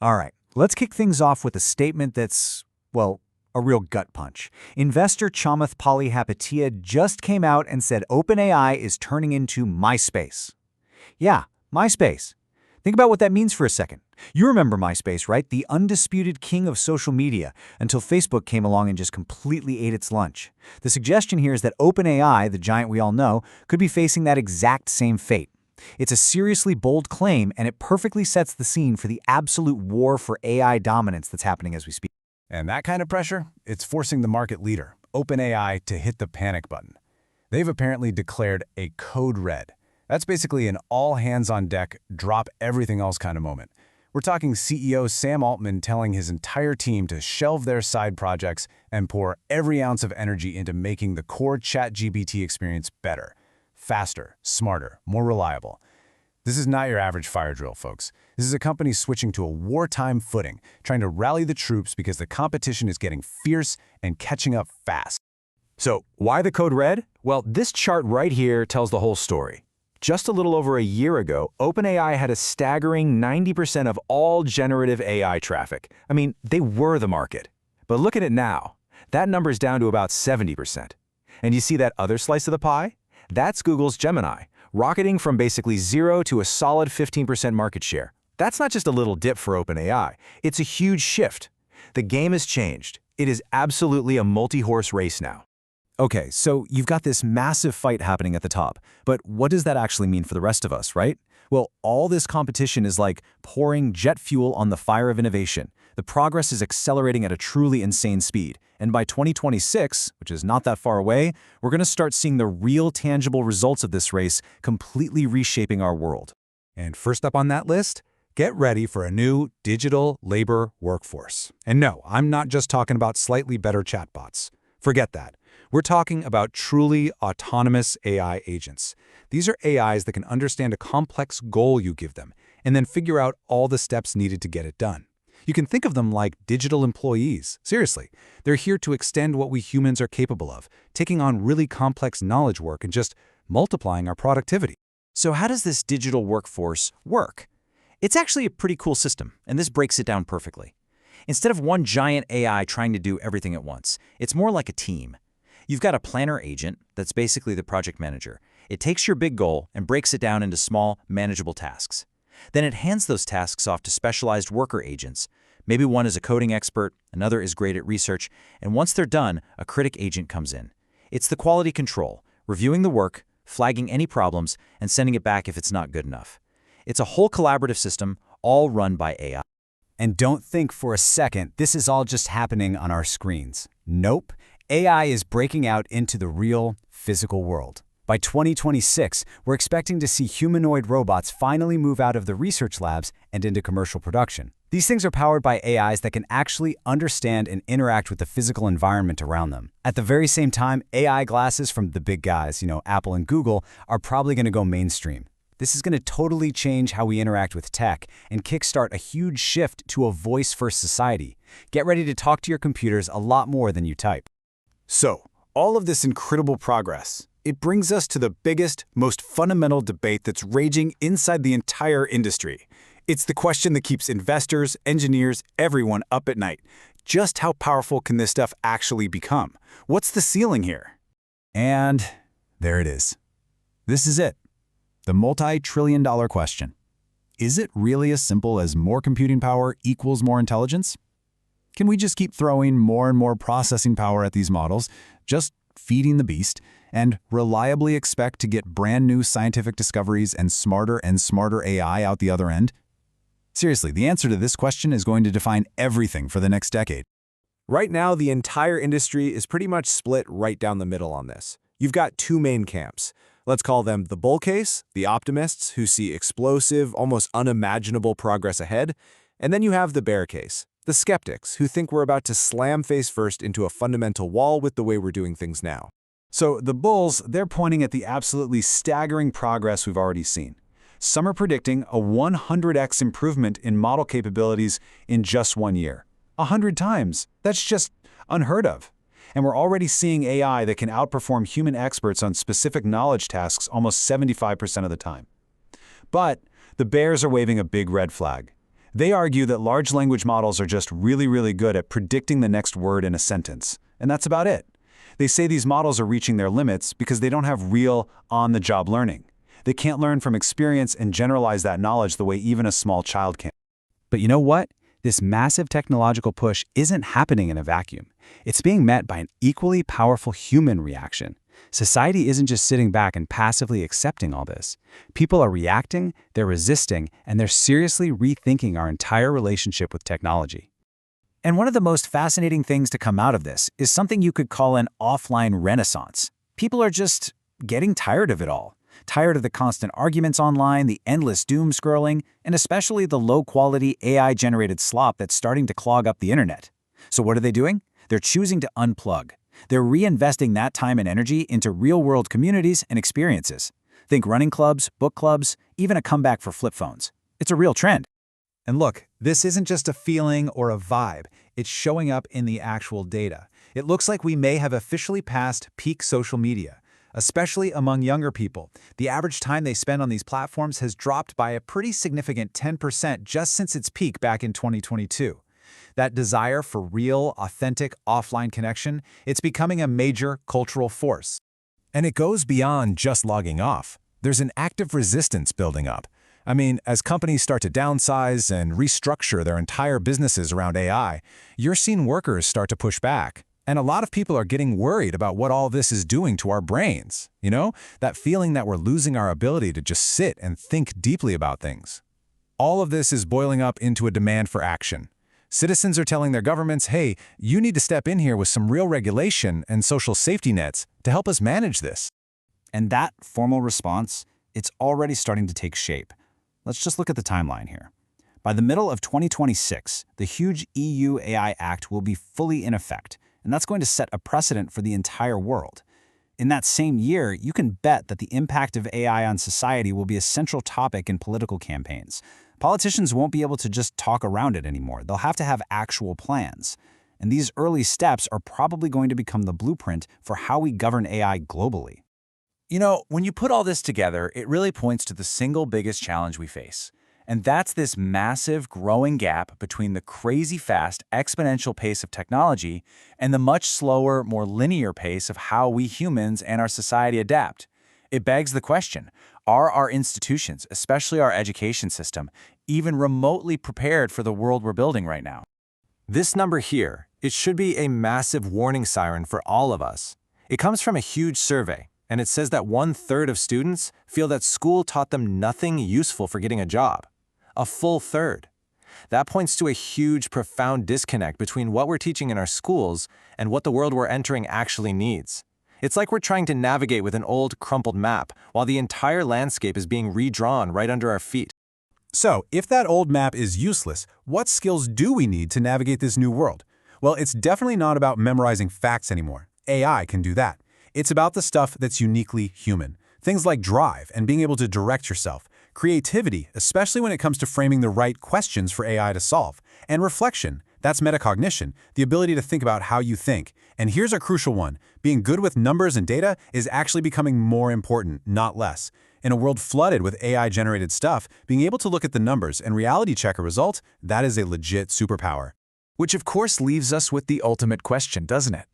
All right, let's kick things off with a statement that's, well, a real gut punch. Investor Chamath Palihapitiya just came out and said OpenAI is turning into MySpace. Yeah, MySpace. Think about what that means for a second. You remember MySpace, right? The undisputed king of social media, until Facebook came along and just completely ate its lunch. The suggestion here is that OpenAI, the giant we all know, could be facing that exact same fate. It's a seriously bold claim, and it perfectly sets the scene for the absolute war for AI dominance that's happening as we speak. And that kind of pressure, it's forcing the market leader, OpenAI, to hit the panic button. They've apparently declared a code red. That's basically an all-hands-on-deck, drop-everything-else kind of moment. We're talking CEO Sam Altman telling his entire team to shelve their side projects and pour every ounce of energy into making the core ChatGPT experience better, faster, smarter, more reliable. This is not your average fire drill, folks. This is a company switching to a wartime footing, trying to rally the troops because the competition is getting fierce and catching up fast. So, why the code red? Well, this chart right here tells the whole story. Just a little over a year ago, OpenAI had a staggering 90% of all generative AI traffic. I mean, they were the market. But look at it now. That number's down to about 70%. And you see that other slice of the pie? That's Google's Gemini, rocketing from basically 0 to a solid 15% market share. That's not just a little dip for OpenAI. It's a huge shift. The game has changed. It is absolutely a multi-horse race now. Okay, so you've got this massive fight happening at the top, but what does that actually mean for the rest of us, right? Well, all this competition is like pouring jet fuel on the fire of innovation. The progress is accelerating at a truly insane speed, and by 2026, which is not that far away, we're going to start seeing the real tangible results of this race completely reshaping our world. And first up on that list, get ready for a new digital labor workforce. And no, I'm not just talking about slightly better chatbots. Forget that. We're talking about truly autonomous AI agents. These are AIs that can understand a complex goal you give them and then figure out all the steps needed to get it done. You can think of them like digital employees. Seriously, they're here to extend what we humans are capable of, taking on really complex knowledge work and just multiplying our productivity. So how does this digital workforce work? It's actually a pretty cool system, and this breaks it down perfectly. Instead of one giant AI trying to do everything at once, it's more like a team. You've got a planner agent that's basically the project manager. It takes your big goal and breaks it down into small, manageable tasks. Then it hands those tasks off to specialized worker agents. Maybe one is a coding expert, another is great at research, and once they're done, a critic agent comes in. It's the quality control, reviewing the work, flagging any problems, and sending it back if it's not good enough. It's a whole collaborative system, all run by AI. And don't think for a second this is all just happening on our screens. Nope. AI is breaking out into the real, physical world. By 2026, we're expecting to see humanoid robots finally move out of the research labs and into commercial production. These things are powered by AIs that can actually understand and interact with the physical environment around them. At the very same time, AI glasses from the big guys, Apple and Google, are probably going to go mainstream. This is going to totally change how we interact with tech and kickstart a huge shift to a voice-first society. Get ready to talk to your computers a lot more than you type. So, all of this incredible progress, it brings us to the biggest, most fundamental debate that's raging inside the entire industry. It's the question that keeps investors, engineers, everyone up at night. Just how powerful can this stuff actually become? What's the ceiling here? And there it is. This is it. The multi-trillion-dollar question. Is it really as simple as more computing power equals more intelligence? Can we just keep throwing more and more processing power at these models, just feeding the beast, and reliably expect to get brand new scientific discoveries and smarter AI out the other end? Seriously, the answer to this question is going to define everything for the next decade. Right now, the entire industry is pretty much split right down the middle on this. You've got two main camps. Let's call them the bull case, the optimists who see explosive, almost unimaginable progress ahead, and then you have the bear case, the skeptics who think we're about to slam face first into a fundamental wall with the way we're doing things now. So the bulls, they're pointing at the absolutely staggering progress we've already seen. Some are predicting a 100x improvement in model capabilities in just 1 year. 100 times. That's just unheard of. And we're already seeing AI that can outperform human experts on specific knowledge tasks almost 75% of the time. But the bears are waving a big red flag. They argue that large language models are just really good at predicting the next word in a sentence, and that's about it. They say these models are reaching their limits because they don't have real, on-the-job learning. They can't learn from experience and generalize that knowledge the way even a small child can. But you know what? This massive technological push isn't happening in a vacuum. It's being met by an equally powerful human reaction. Society isn't just sitting back and passively accepting all this. People are reacting, they're resisting, and they're seriously rethinking our entire relationship with technology. And one of the most fascinating things to come out of this is something you could call an offline renaissance. People are just getting tired of it all. Tired of the constant arguments online, the endless doom scrolling, and especially the low-quality AI-generated slop that's starting to clog up the internet. So what are they doing? They're choosing to unplug. They're reinvesting that time and energy into real-world communities and experiences. Think running clubs, book clubs, even a comeback for flip phones. It's a real trend. And look, this isn't just a feeling or a vibe. It's showing up in the actual data. It looks like we may have officially passed peak social media, especially among younger people. The average time they spend on these platforms has dropped by a pretty significant 10% just since its peak back in 2022. That desire for real, authentic, offline connection, it's becoming a major cultural force. And it goes beyond just logging off. There's an active resistance building up. I mean, as companies start to downsize and restructure their entire businesses around AI, you're seeing workers start to push back. And a lot of people are getting worried about what all this is doing to our brains. You know, that feeling that we're losing our ability to just sit and think deeply about things. All of this is boiling up into a demand for action. Citizens are telling their governments, hey, you need to step in here with some real regulation and social safety nets to help us manage this. And that formal response, it's already starting to take shape. Let's just look at the timeline here. By the middle of 2026, the huge EU AI Act will be fully in effect, and that's going to set a precedent for the entire world. In that same year, you can bet that the impact of AI on society will be a central topic in political campaigns. Politicians won't be able to just talk around it anymore. They'll have to have actual plans. And these early steps are probably going to become the blueprint for how we govern AI globally. You know, when you put all this together, it really points to the single biggest challenge we face. And that's this massive growing gap between the crazy fast exponential pace of technology and the much slower, more linear pace of how we humans and our society adapt. It begs the question, are our institutions, especially our education system, even remotely prepared for the world we're building right now? This number here, it should be a massive warning siren for all of us. It comes from a huge survey, and it says that 1/3 of students feel that school taught them nothing useful for getting a job. A full third. That points to a huge, profound disconnect between what we're teaching in our schools and what the world we're entering actually needs. It's like we're trying to navigate with an old, crumpled map, while the entire landscape is being redrawn right under our feet. So, if that old map is useless, what skills do we need to navigate this new world? Well, it's definitely not about memorizing facts anymore. AI can do that. It's about the stuff that's uniquely human. Things like drive and being able to direct yourself, creativity, especially when it comes to framing the right questions for AI to solve, and reflection. That's metacognition, the ability to think about how you think. And here's a crucial one. Being good with numbers and data is actually becoming more important, not less. In a world flooded with AI-generated stuff, being able to look at the numbers and reality check a result, that is a legit superpower. Which of course leaves us with the ultimate question, doesn't it?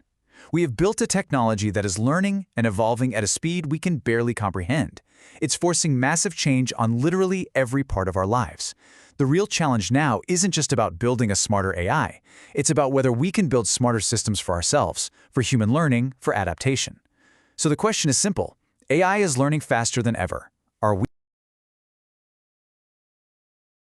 We have built a technology that is learning and evolving at a speed we can barely comprehend. It's forcing massive change on literally every part of our lives. The real challenge now isn't just about building a smarter AI. It's about whether we can build smarter systems for ourselves, for human learning, for adaptation. So the question is simple. AI is learning faster than ever.